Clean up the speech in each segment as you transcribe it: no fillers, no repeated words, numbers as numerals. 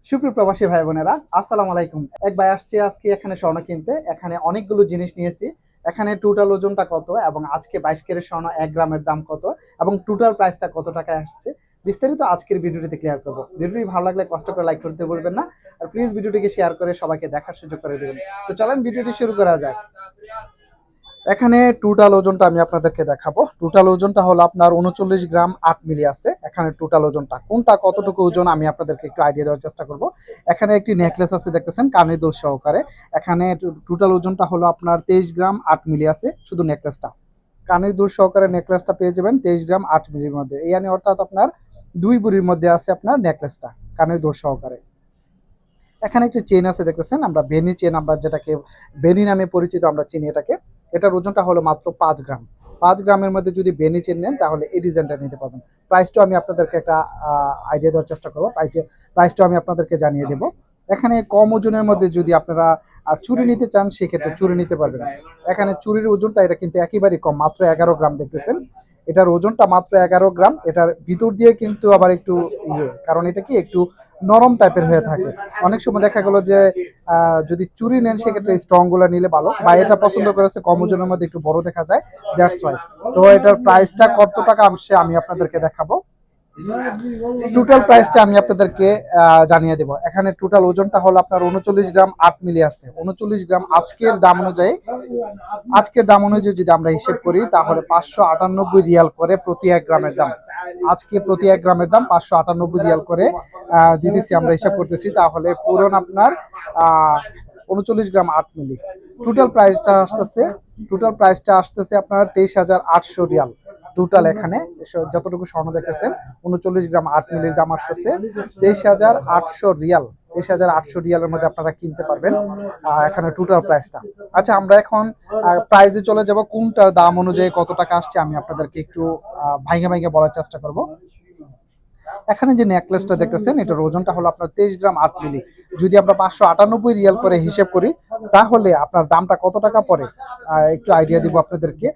সুপ্রিয় প্রবাসী ভাই বোনেরা, আসসালামু আলাইকুম। এক ভাই আসছে আজকে এখানে স্বর্ণ কিনতে। এখানে অনেকগুলো জিনিস নিয়েছি। এখানে টোটাল ওজনটা কত এবং আজকে 22 ক্যারেট স্বর্ণ 1 গ্রামের দাম কত এবং টোটাল প্রাইসটা কত টাকায় আসছে বিস্তারিত আজকের ভিডিওটিতে ক্লিয়ার করব। ভিডিওটি ভালো লাগলে কষ্ট করে লাইক করতে বলবেন না, আর প্লিজ ভিডিওটিকে শেয়ার করে সবাইকে দেখার সুযোগ করে দেবেন। তো চলেন ভিডিওটি শুরু করা যাক। এখানে টোটাল ওজনটা আমি আপনাদেরকে দেখাবো। টোটাল ওজনটা হলো আপনার 39 গ্রাম 8 মিলি আছে। এখানে টোটাল ওজনটা কোনটা কতটুকু ওজন আমি আপনাদেরকে একটু আইডিয়া দেওয়ার চেষ্টা করব। এখানে একটি নেকলেস আছে দেখতেছেন কানের দুল সহকারে। এখানে টোটাল ওজনটা হলো আপনার 23 গ্রাম 8 মিলি আছে শুধু নেকলেসটা। কানের দুল সহকারে নেকলেসটা পেয়ে যাবেন 23 গ্রাম 8 মিলির মধ্যে। এই আনে অর্থাৎ আপনার 2 ভরির মধ্যে আছে আপনার নেকলেসটা কানের দুল সহকারে। এখানে একটি চেন আছে দেখতেছেন, আমরা বেনি চেন, আমরা যেটাকে বেনি নামে পরিচিত আমরা চিনি এটাকে। এটার ওজনটা হলো মাত্র 5 গ্রাম। 5 গ্রামের মধ্যে যদি বেনি চেন নেন তাহলে এই ডিজাইনটা নিতে পারবেন। প্রাইসটাও আমি আপনাদেরকে একটা আইডিয়া দেওয়ার চেষ্টা করবো। প্রাইসটাও আমি আপনাদেরকে জানিয়ে দেবো। এখানে কম ওজনের মধ্যে যদি আপনারা চুড়ি নিতে চান সেক্ষেত্রে চুড়ি নিতে পারবেন। এখানে চুড়ির ওজনটা এটা কিন্তু একেবারেই কম, মাত্র 11 গ্রাম দেখতেছেন। এটার ওজনটা মাত্র 11 গ্রাম। এটার ভিতর দিয়ে কিন্তু আবার একটু কারণ এটা কি একটু নরম টাইপের হয়ে থাকে। অনেক সময় দেখা গেল যে যদি চুরি নেন সেক্ষেত্রে স্ট্রং গুলো নিলে ভালো, বা এটা পছন্দ করেছে কম ওজনের মধ্যে একটু বড় দেখা যায়, দ্যাটস ওয়াই। তো এটার প্রাইসটা কত টাকা আসছে আমি আপনাদেরকে দেখাবো। টোটাল প্রাইসটা আমি আপনাদেরকে জানিয়ে দেব। এখানে টোটাল ওজনটা হলো আপনার 39 গ্রাম 8 মিলি আছে। 39 গ্রাম আজকের দাম অনুযায়ী যদি আমরা হিসেব করি তাহলে 598 রিয়াল করে প্রতি 1 গ্রামের দাম। আজকে প্রতি 1 গ্রামের দাম 598 রিয়াল করে দিতেছি আমরা, হিসাব করতেছি। তাহলে পুরন আপনার 39 গ্রাম 8 মিলি টোটাল প্রাইসটা আসতেছে আপনার 23,800 রিয়াল। টোটাল এখানে যতটুকু স্বর্ণ দেখতেছেন 39 গ্রাম 8 মিলির দাম আসতেছে 23,800 রিয়াল। 23,800 রিয়ালের মধ্যে আপনারা কিনতে পারবেন এখানে টোটাল প্রাইসটা। আচ্ছা, আমরা এখন প্রাইসে চলে যাব। কোনটার দাম অনুযায়ী কত টাকা আসছে আমি আপনাদেরকে একটু ভাইঙ্গা ভাইঙ্গা বলার চেষ্টা করব। এখানে যে নেকলেসটা দেখতেছেন এটার ওজনটা হলো আপনার 23 গ্রাম 8 মিলি। যদি আমরা 598 রিয়াল করে হিসেব করি তাহলে আপনার দামটা কত টাকা পড়ে একটু আইডিয়া দিব আপনাদেরকে।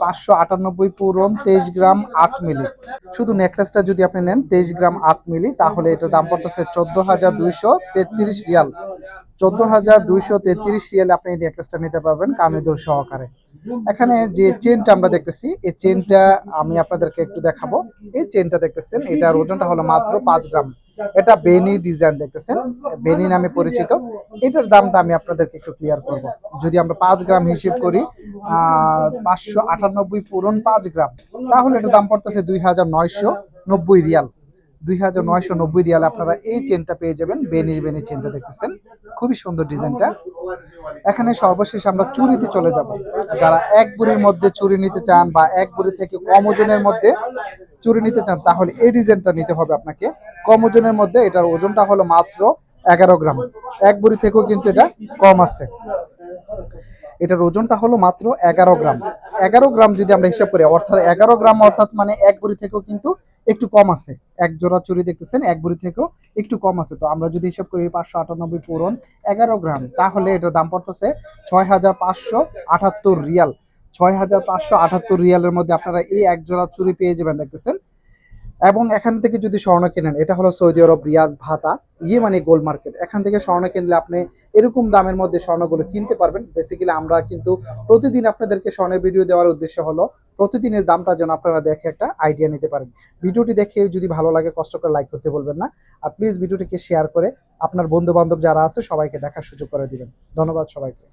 598 পূরণ 23 গ্রাম 8 মিলি, শুধু নেকলেসটা যদি আপনি নেন 23 গ্রাম 8 মিলি তাহলে এটার দাম পড়তেছে 14,233 রিয়াল। 14,233 রিয়ালে আপনি এই নেকলেসটা নিতে পারবেন কানের দুল সহকারে। এখানে যে চেনটা আমরা দেখতেছি এই চেনটা আমি আপনাদেরকে একটু দেখাবো। এই চেনটা দেখতেছেন এটার ওজনটা হলো মাত্র 5 গ্রাম। এটা বেনি ডিজাইন দেখতেছেন, বেনি নামে পরিচিত। এটার দামটা আমি আপনাদেরকে একটু ক্লিয়ার করব। যদি আমরা 5 গ্রাম হিসেব করি 598 পূরণ 5 গ্রাম তাহলে এটার দাম পড়তেছে 2,990 রিয়াল। 2,990 রিয়াল আপনারা এই চেনটা পেয়ে যাবেন। বেনি চেনটা দেখতেছেন, খুবই সুন্দর ডিজাইনটা। এখানে সর্বশেষ আমরা চুরিতে চলে যাব। যারা এক বুড়ির মধ্যে চুরি নিতে চান বা এক বুড়ি থেকে কম ওজনের মধ্যে চুরি নিতে চান তাহলে এই ডিজাইনটা নিতে হবে আপনাকে। কম ওজনের মধ্যে এটার ওজনটা হলো মাত্র 11 গ্রাম। এক বুড়ি থেকেও কিন্তু এটা কম আছে। এটার ওজনটা হলো মাত্র 11 গ্রাম। 11 গ্রাম যদি আমরা হিসাব করি অর্থাৎ 11 গ্রাম অর্থাৎ মানে এক বুড়ি থেকেও কিন্তু একটু কম আছে। এক জোড়া চুরি দেখতেছেন এক বুড়ি থেকেও একটু কম আছে। তো আমরা যদি হিসাব করি 598 পূরণ 11 গ্রাম তাহলে এটার দাম পড়তেছে 6,578 রিয়াল। 6,578 রিয়ালের মধ্যে আপনারা এই এক জোড়া চুরি পেয়ে যাবেন দেখতেছেন। এবং এখান থেকে যদি স্বর্ণ কেনেন, এটা হলো সৌদি আরব রিয়াদ ভাতা মানে গোল্ড মার্কেট। এখান থেকে স্বর্ণ কিনলে আপনি এরকম দামের মধ্যে স্বর্ণগুলো কিনতে পারবেন। বেসিক্যালি আমরা কিন্তু প্রতিদিন আপনাদেরকে স্বর্ণের ভিডিও দেওয়ার উদ্দেশ্য হলো প্রতিদিনের দামটা যেন আপনারা দেখে একটা আইডিয়া নিতে পারেন। ভিডিওটি দেখে যদি ভালো লাগে কষ্ট করে লাইক করতে বলবেন না, আর প্লিজ ভিডিওটিকে শেয়ার করে আপনার বন্ধু বান্ধব যারা আছে সবাইকে দেখার সুযোগ করে দিবেন। ধন্যবাদ সবাইকে।